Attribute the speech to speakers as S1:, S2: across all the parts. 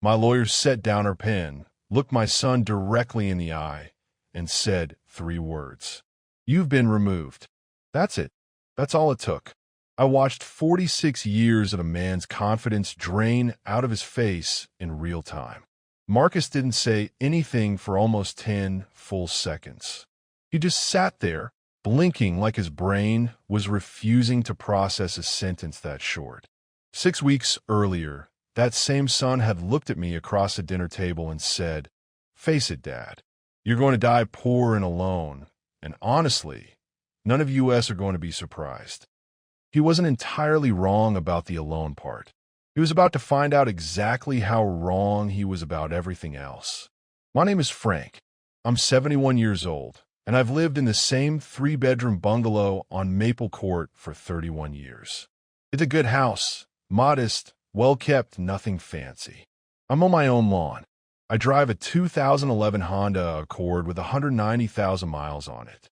S1: My lawyer set down her pen, looked my son directly in the eye, and said 3 words. "You've been removed." That's it. That's all it took. I watched 46 years of a man's confidence drain out of his face in real time. Marcus didn't say anything for almost 10 full seconds. He just sat there, blinking like his brain was refusing to process a sentence that short. 6 weeks earlier, that same son had looked at me across the dinner table and said, "Face it, Dad, you're going to die poor and alone, and honestly, none of us are going to be surprised." He wasn't entirely wrong about the alone part. He was about to find out exactly how wrong he was about everything else. My name is Frank. I'm 71 years old, and I've lived in the same 3-bedroom bungalow on Maple Court for 31 years. It's a good house, modest, well-kept, nothing fancy. I'm on my own lawn. I drive a 2011 Honda Accord with 190,000 miles on it.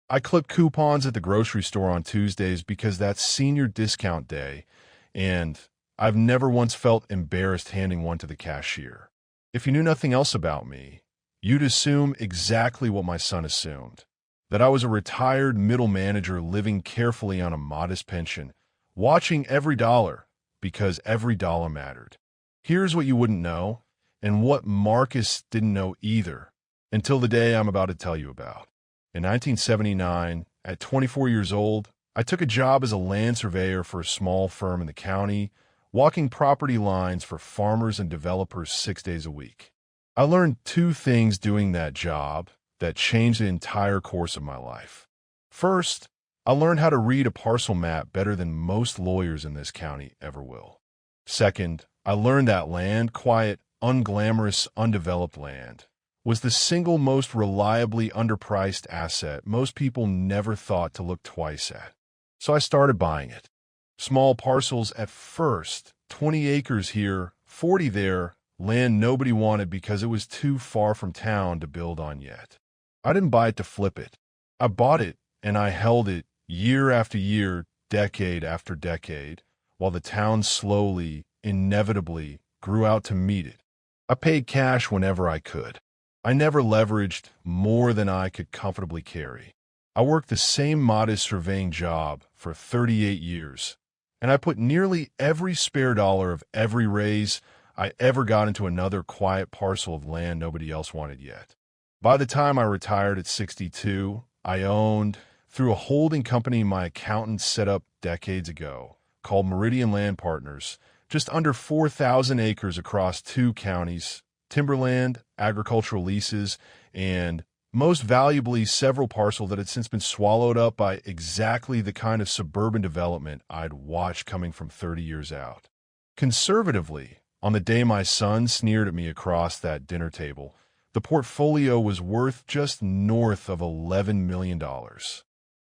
S1: I clip coupons at the grocery store on Tuesdays because that's senior discount day, and I've never once felt embarrassed handing one to the cashier. If you knew nothing else about me, you'd assume exactly what my son assumed, that I was a retired middle manager living carefully on a modest pension, watching every dollar because every dollar mattered. Here's what you wouldn't know, and what Marcus didn't know either, until the day I'm about to tell you about. In 1979, at 24 years old, I took a job as a land surveyor for a small firm in the county, walking property lines for farmers and developers 6 days a week. I learned 2 things doing that job that changed the entire course of my life. First, I learned how to read a parcel map better than most lawyers in this county ever will. Second, I learned that land, quiet, unglamorous, undeveloped land, was the single most reliably underpriced asset most people never thought to look twice at. So I started buying it. Small parcels at first, 20 acres here, 40 there, land nobody wanted because it was too far from town to build on yet. I didn't buy it to flip it. I bought it and I held it year after year, decade after decade, while the town slowly, inevitably grew out to meet it. I paid cash whenever I could. I never leveraged more than I could comfortably carry. I worked the same modest surveying job for 38 years, and I put nearly every spare dollar of every raise I ever got into another quiet parcel of land nobody else wanted yet. By the time I retired at 62, I owned, through a holding company my accountant set up decades ago, called Meridian Land Partners, just under 4,000 acres across 2 counties, timberland, agricultural leases, and, most valuably, several parcels that had since been swallowed up by exactly the kind of suburban development I'd watched coming from 30 years out. Conservatively, on the day my son sneered at me across that dinner table, the portfolio was worth just north of $11 million.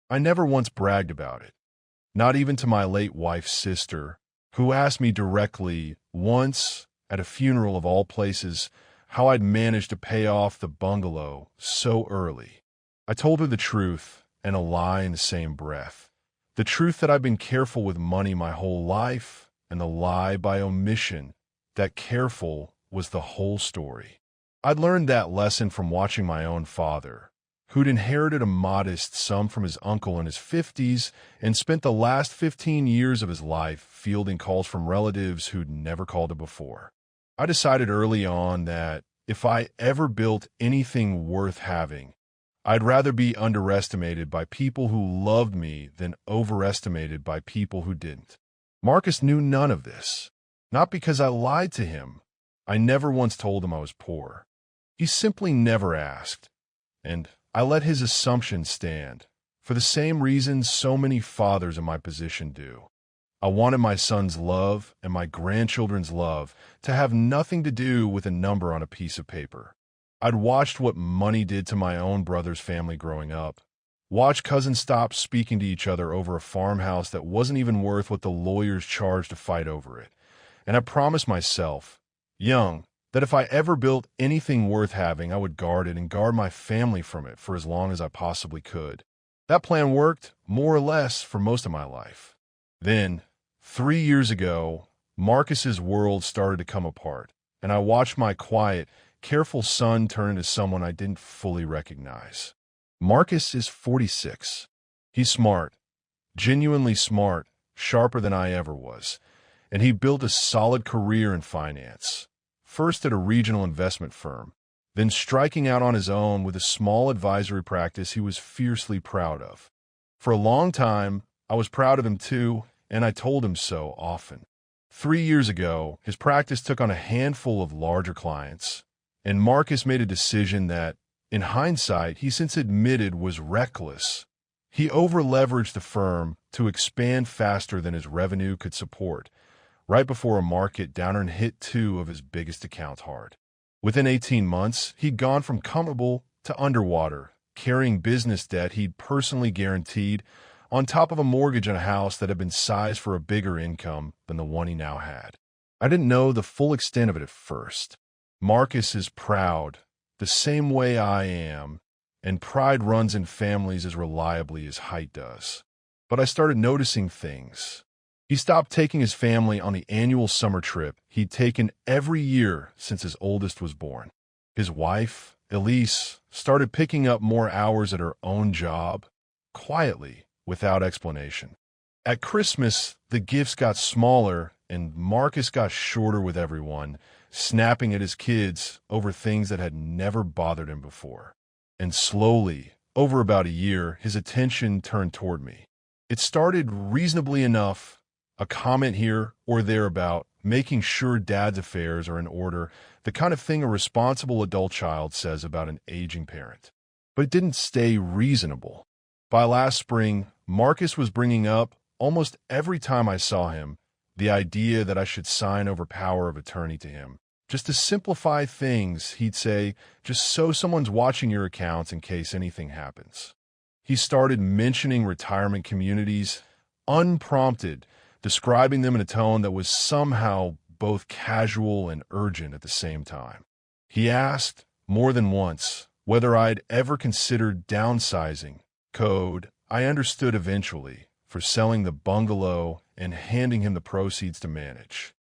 S1: I never once bragged about it, not even to my late wife's sister, who asked me directly once, at a funeral of all places, how I'd managed to pay off the bungalow so early. I told her the truth and a lie in the same breath. The truth that I've been careful with money my whole life, and the lie by omission that careful was the whole story. I'd learned that lesson from watching my own father, who'd inherited a modest sum from his uncle in his 50s and spent the last 15 years of his life fielding calls from relatives who'd never called him before. I decided early on that if I ever built anything worth having, I'd rather be underestimated by people who loved me than overestimated by people who didn't. Marcus knew none of this, not because I lied to him. I never once told him I was poor. He simply never asked, and I let his assumption stand, for the same reasons so many fathers in my position do. I wanted my son's love and my grandchildren's love to have nothing to do with a number on a piece of paper. I'd watched what money did to my own brother's family growing up, watched cousins stop speaking to each other over a farmhouse that wasn't even worth what the lawyers charged to fight over it, and I promised myself, young, that if I ever built anything worth having, I would guard it and guard my family from it for as long as I possibly could. That plan worked, more or less, for most of my life. Then, 3 years ago, Marcus's world started to come apart, and I watched my quiet, careful son turn into someone I didn't fully recognize. Marcus is 46. He's smart, genuinely smart, sharper than I ever was, and he built a solid career in finance, first at a regional investment firm, then striking out on his own with a small advisory practice he was fiercely proud of. For a long time, I was proud of him too, and I told him so often. 3 years ago, his practice took on a handful of larger clients, and Marcus made a decision that, in hindsight, he since admitted was reckless. He over-leveraged the firm to expand faster than his revenue could support, right before a market downturn hit 2 of his biggest accounts hard. Within 18 months, he'd gone from comfortable to underwater, carrying business debt he'd personally guaranteed on top of a mortgage on a house that had been sized for a bigger income than the one he now had. I didn't know the full extent of it at first. Marcus is proud, the same way I am, and pride runs in families as reliably as height does. But I started noticing things. He stopped taking his family on the annual summer trip he'd taken every year since his oldest was born. His wife, Elise, started picking up more hours at her own job, quietly, without explanation. At Christmas, the gifts got smaller and Marcus got shorter with everyone, snapping at his kids over things that had never bothered him before. And slowly, over about a year, his attention turned toward me. It started reasonably enough, a comment here or there about making sure dad's affairs are in order, the kind of thing a responsible adult child says about an aging parent. But it didn't stay reasonable. By last spring, Marcus was bringing up, almost every time I saw him, the idea that I should sign over power of attorney to him. Just to simplify things, he'd say, just so someone's watching your accounts in case anything happens. He started mentioning retirement communities, unprompted, describing them in a tone that was somehow both casual and urgent at the same time. He asked, more than once, whether I'd ever considered downsizing. Code, I understood eventually, for selling the bungalow and handing him the proceeds to manage.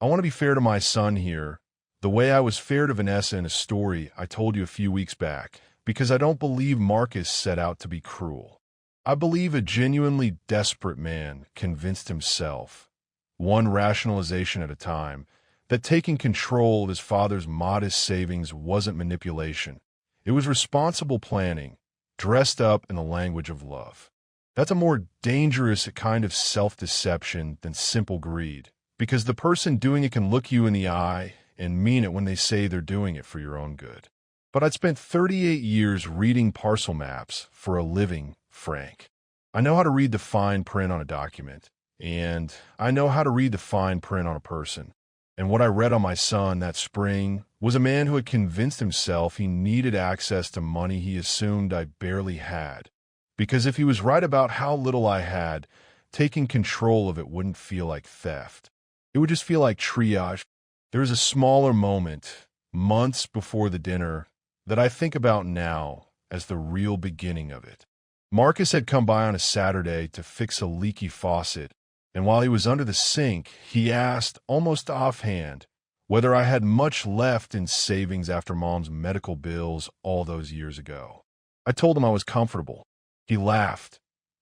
S1: I want to be fair to my son here, the way I was fair to Vanessa in a story I told you a few weeks back, because I don't believe Marcus set out to be cruel. I believe a genuinely desperate man convinced himself, one rationalization at a time, that taking control of his father's modest savings wasn't manipulation. It was responsible planning, dressed up in the language of love. That's a more dangerous kind of self-deception than simple greed, because the person doing it can look you in the eye and mean it when they say they're doing it for your own good. But I'd spent 38 years reading parcel maps for a living, Frank. I know how to read the fine print on a document, and I know how to read the fine print on a person. And what I read on my son that spring was a man who had convinced himself he needed access to money he assumed I barely had. Because if he was right about how little I had, taking control of it wouldn't feel like theft. It would just feel like triage. There was a smaller moment, months before the dinner, that I think about now as the real beginning of it. Marcus had come by on a Saturday to fix a leaky faucet, and while he was under the sink, he asked, almost offhand, whether I had much left in savings after Mom's medical bills all those years ago. I told him I was comfortable. He laughed,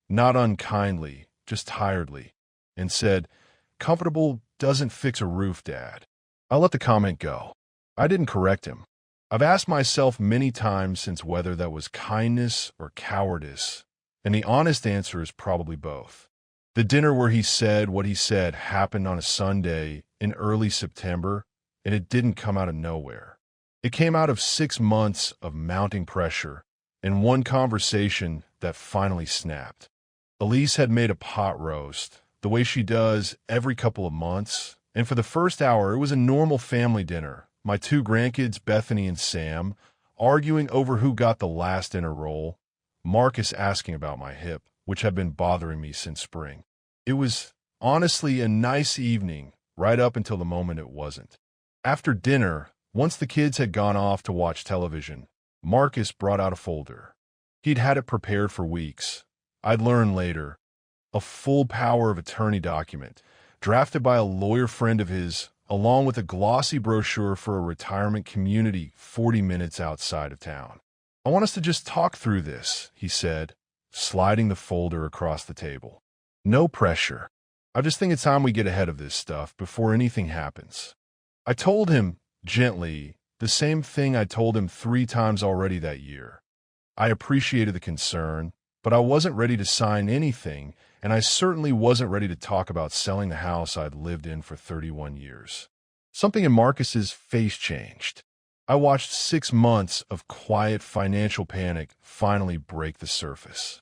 S1: not unkindly, just tiredly, and said, "Comfortable doesn't fix a roof, Dad." I let the comment go. I didn't correct him. I've asked myself many times since whether that was kindness or cowardice, and the honest answer is probably both. The dinner where he said what he said happened on a Sunday in early September, and it didn't come out of nowhere. It came out of 6 months of mounting pressure and one conversation that finally snapped. Elise had made a pot roast, the way she does every couple of months, and for the first hour it was a normal family dinner. My 2 grandkids, Bethany and Sam, arguing over who got the last dinner roll, Marcus asking about my hip, which had been bothering me since spring. It was honestly a nice evening, right up until the moment it wasn't. After dinner, once the kids had gone off to watch television, Marcus brought out a folder. He'd had it prepared for weeks. I'd learn later. A full power of attorney document, drafted by a lawyer friend of his, along with a glossy brochure for a retirement community 40 minutes outside of town. "I want us to just talk through this," he said, sliding the folder across the table. "No pressure. I just think it's time we get ahead of this stuff before anything happens." I told him, gently, the same thing I told him 3 times already that year. I appreciated the concern, but I wasn't ready to sign anything, and I certainly wasn't ready to talk about selling the house I'd lived in for 31 years. Something in Marcus's face changed. I watched 6 months of quiet financial panic finally break the surface.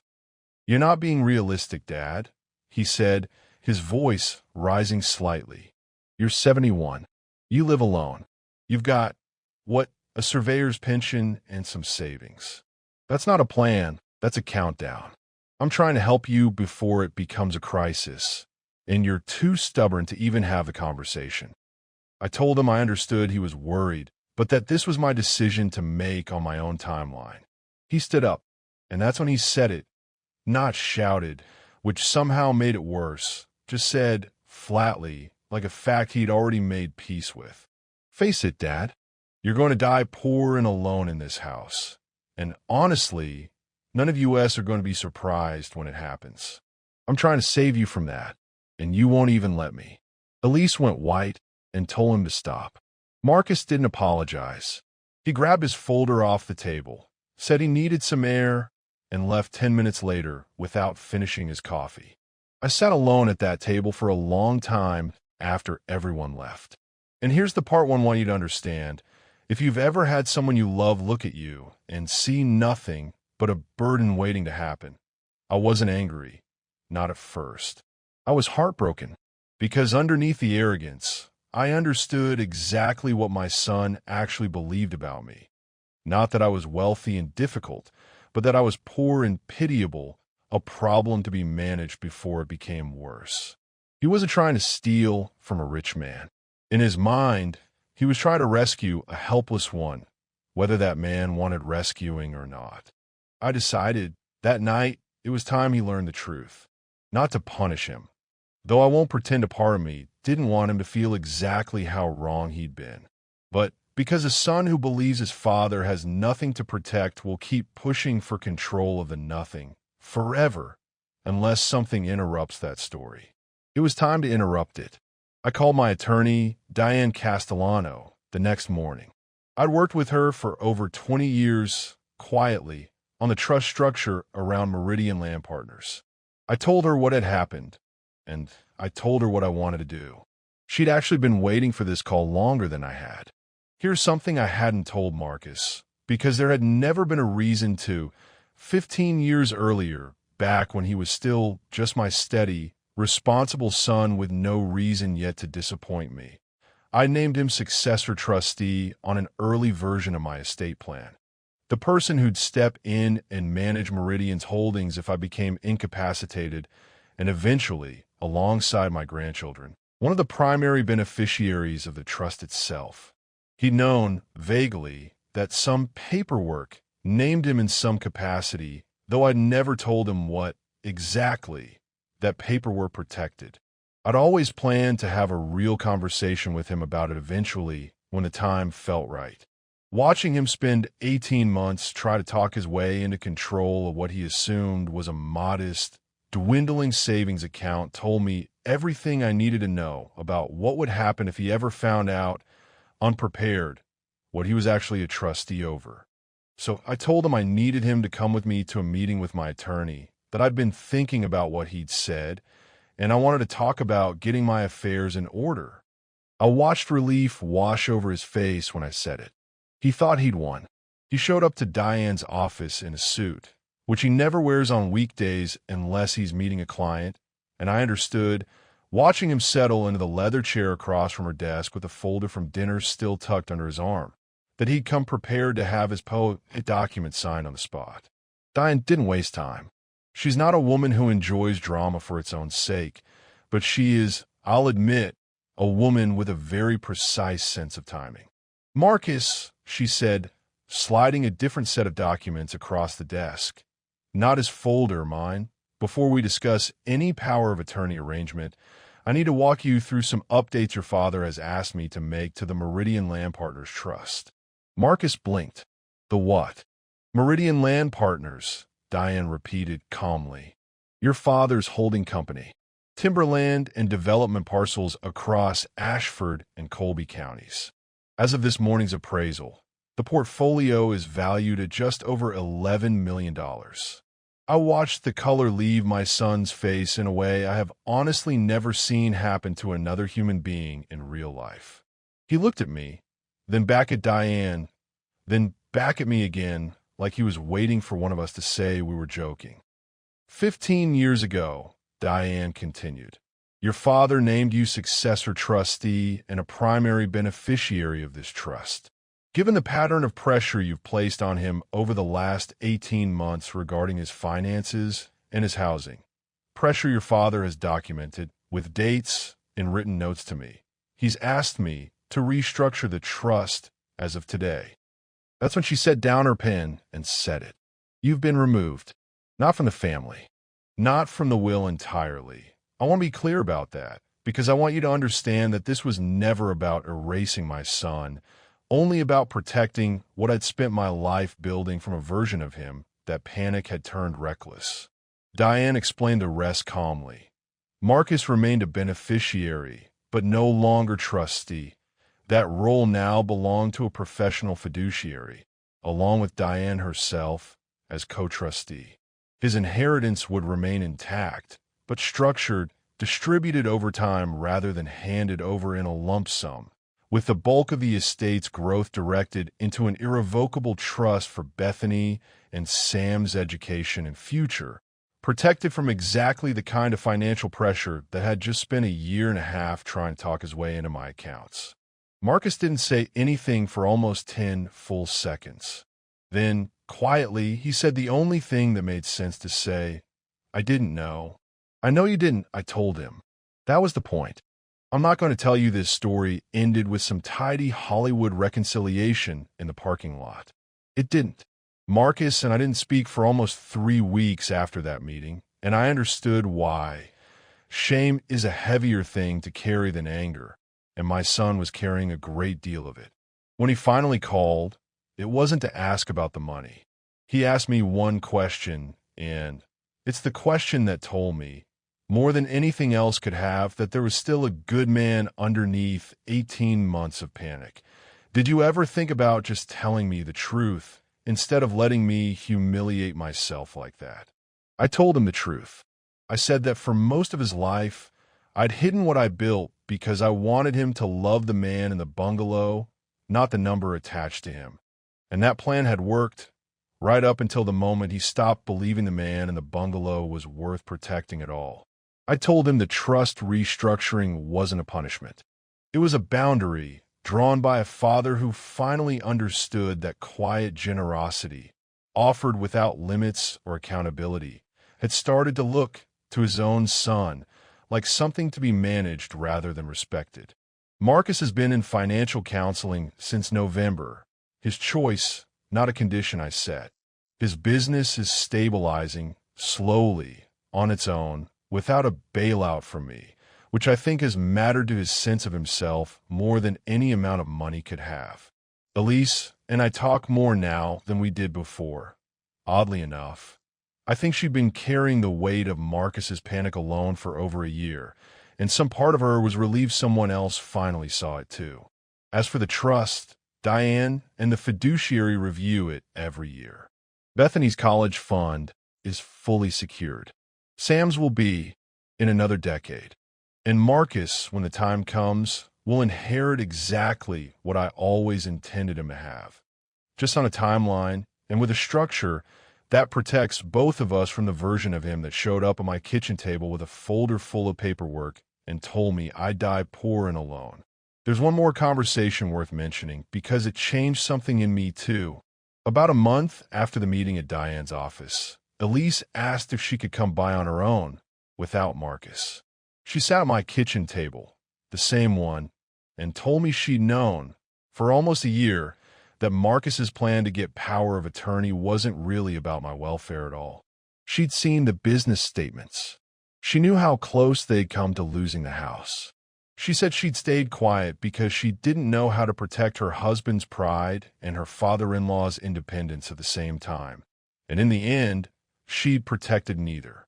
S1: "You're not being realistic, Dad," he said, his voice rising slightly. "You're 71. You live alone. You've got, a surveyor's pension and some savings. That's not a plan, that's a countdown. I'm trying to help you before it becomes a crisis, and you're too stubborn to even have the conversation." I told him I understood he was worried, but that this was my decision to make on my own timeline. He stood up, and that's when he said it, not shouted, which somehow made it worse, just said, flatly, like a fact he'd already made peace with. "Face it, Dad. You're going to die poor and alone in this house. And honestly, none of us are going to be surprised when it happens. I'm trying to save you from that, and you won't even let me." Elise went white and told him to stop. Marcus didn't apologize. He grabbed his folder off the table, said he needed some air, and left 10 minutes later without finishing his coffee. I sat alone at that table for a long time after everyone left. And here's the part one want you to understand. If you've ever had someone you love look at you and see nothing but a burden waiting to happen, I wasn't angry, not at first. I was heartbroken, because underneath the arrogance, I understood exactly what my son actually believed about me. Not that I was wealthy and difficult, but that I was poor and pitiable, a problem to be managed before it became worse. He wasn't trying to steal from a rich man. In his mind, he was trying to rescue a helpless one, whether that man wanted rescuing or not. I decided that night it was time he learned the truth, not to punish him, though I won't pretend a part of me didn't want him to feel exactly how wrong he'd been. But because a son who believes his father has nothing to protect will keep pushing for control of the nothing forever unless something interrupts that story. It was time to interrupt it. I called my attorney, Diane Castellano, the next morning. I'd worked with her for over 20 years, quietly, on the trust structure around Meridian Land Partners. I told her what had happened, and I told her what I wanted to do. She'd actually been waiting for this call longer than I had. Here's something I hadn't told Marcus, because there had never been a reason to. 15 years earlier, back when he was still just my steady, responsible son with no reason yet to disappoint me, I named him successor trustee on an early version of my estate plan. The person who'd step in and manage Meridian's holdings if I became incapacitated, and eventually, alongside my grandchildren, one of the primary beneficiaries of the trust itself. He'd known, vaguely, that some paperwork named him in some capacity, though I'd never told him what, exactly, that paperwork protected. I'd always planned to have a real conversation with him about it eventually when the time felt right. Watching him spend 18 months try to talk his way into control of what he assumed was a modest, dwindling savings account told me everything I needed to know about what would happen if he ever found out, unprepared, what he was actually a trustee over. So I told him I needed him to come with me to a meeting with my attorney, that I'd been thinking about what he'd said, and I wanted to talk about getting my affairs in order. I watched relief wash over his face when I said it. He thought he'd won. He showed up to Diane's office in a suit, which he never wears on weekdays unless he's meeting a client, and I understood, watching him settle into the leather chair across from her desk with a folder from dinner still tucked under his arm, that he'd come prepared to have his document signed on the spot. Diane didn't waste time. She's not a woman who enjoys drama for its own sake, but she is, I'll admit, a woman with a very precise sense of timing. "Marcus," she said, sliding a different set of documents across the desk. Not his folder, mine. Before we discuss any power of attorney arrangement, I need to walk you through some updates your father has asked me to make to the Meridian Land Partners Trust. Marcus blinked. The what? Meridian Land Partners, Diane repeated calmly. Your father's holding company. Timberland and development parcels across Ashford and Colby counties. As of this morning's appraisal, the portfolio is valued at just over $11 million. I watched the color leave my son's face in a way I have honestly never seen happen to another human being in real life. He looked at me, then back at Diane, then back at me again, like he was waiting for one of us to say we were joking. 15 years ago, Diane continued, your father named you successor trustee and a primary beneficiary of this trust. Given the pattern of pressure you've placed on him over the last 18 months regarding his finances and his housing, pressure your father has documented with dates and written notes to me, he's asked me to restructure the trust as of today. That's when she set down her pen and said it. You've been removed, not from the family, not from the will entirely. I want to be clear about that, because I want you to understand that this was never about erasing my son, only about protecting what I'd spent my life building from a version of him that panic had turned reckless. Diane explained the rest calmly. Marcus remained a beneficiary, but no longer trustee. That role now belonged to a professional fiduciary, along with Diane herself as co-trustee. His inheritance would remain intact, but structured, distributed over time rather than handed over in a lump sum, with the bulk of the estate's growth directed into an irrevocable trust for Bethany and Sam's education and future, protected from exactly the kind of financial pressure that had just spent a year and a half trying to talk his way into my accounts. Marcus didn't say anything for almost 10 full seconds. Then, quietly, he said the only thing that made sense to say, I didn't know. I know you didn't, I told him. That was the point. I'm not going to tell you this story ended with some tidy Hollywood reconciliation in the parking lot. It didn't. Marcus and I didn't speak for almost 3 weeks after that meeting, and I understood why. Shame is a heavier thing to carry than anger, and my son was carrying a great deal of it. When he finally called, it wasn't to ask about the money. He asked me one question, and it's the question that told me, more than anything else could have, that there was still a good man underneath 18 months of panic. Did you ever think about just telling me the truth instead of letting me humiliate myself like that? I told him the truth. I said that for most of his life, I'd hidden what I built because I wanted him to love the man in the bungalow, not the number attached to him. And that plan had worked right up until the moment he stopped believing the man in the bungalow was worth protecting at all. I told him the trust restructuring wasn't a punishment. It was a boundary drawn by a father who finally understood that quiet generosity, offered without limits or accountability, had started to look to his own son like something to be managed rather than respected. Marcus has been in financial counseling since November. His choice, not a condition I set. His business is stabilizing slowly on its own, without a bailout from me, which I think has mattered to his sense of himself more than any amount of money could have. Elise and I talk more now than we did before. Oddly enough, I think she'd been carrying the weight of Marcus's panic alone for over a year, and some part of her was relieved someone else finally saw it too. As for the trust, Diane and the fiduciary review it every year. Bethany's college fund is fully secured. Sam's will be in another decade. And Marcus, when the time comes, will inherit exactly what I always intended him to have. Just on a timeline and with a structure that protects both of us from the version of him that showed up on my kitchen table with a folder full of paperwork and told me I'd die poor and alone. There's one more conversation worth mentioning because it changed something in me too. About a month after the meeting at Diane's office, Elise asked if she could come by on her own, without Marcus. She sat at my kitchen table, the same one, and told me she'd known, for almost a year, that Marcus's plan to get power of attorney wasn't really about my welfare at all. She'd seen the business statements. She knew how close they'd come to losing the house. She said she'd stayed quiet because she didn't know how to protect her husband's pride and her father-in-law's independence at the same time. And in the end, she'd protected neither.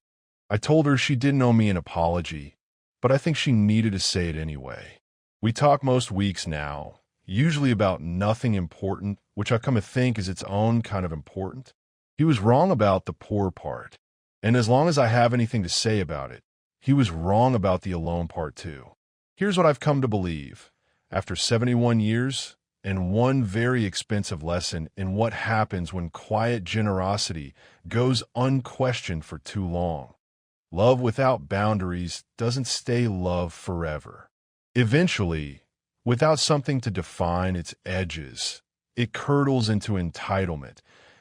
S1: I told her she didn't owe me an apology, but I think she needed to say it anyway. We talk most weeks now, usually about nothing important, which I come to think is its own kind of important. He was wrong about the poor part, and as long as I have anything to say about it, he was wrong about the alone part too. Here's what I've come to believe, after 71 years, and one very expensive lesson in what happens when quiet generosity goes unquestioned for too long. Love without boundaries doesn't stay love forever. Eventually, without something to define its edges, it curdles into entitlement,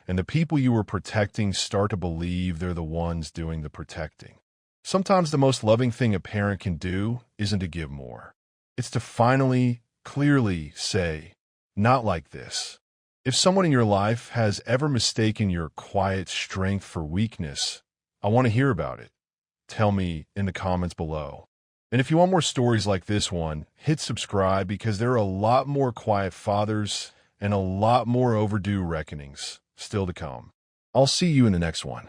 S1: and the people you were protecting start to believe they're the ones doing the protecting. Sometimes the most loving thing a parent can do isn't to give more. It's to finally, clearly say, "Not like this." If someone in your life has ever mistaken your quiet strength for weakness, I want to hear about it. Tell me in the comments below. And if you want more stories like this one, hit subscribe because there are a lot more quiet fathers and a lot more overdue reckonings still to come. I'll see you in the next one.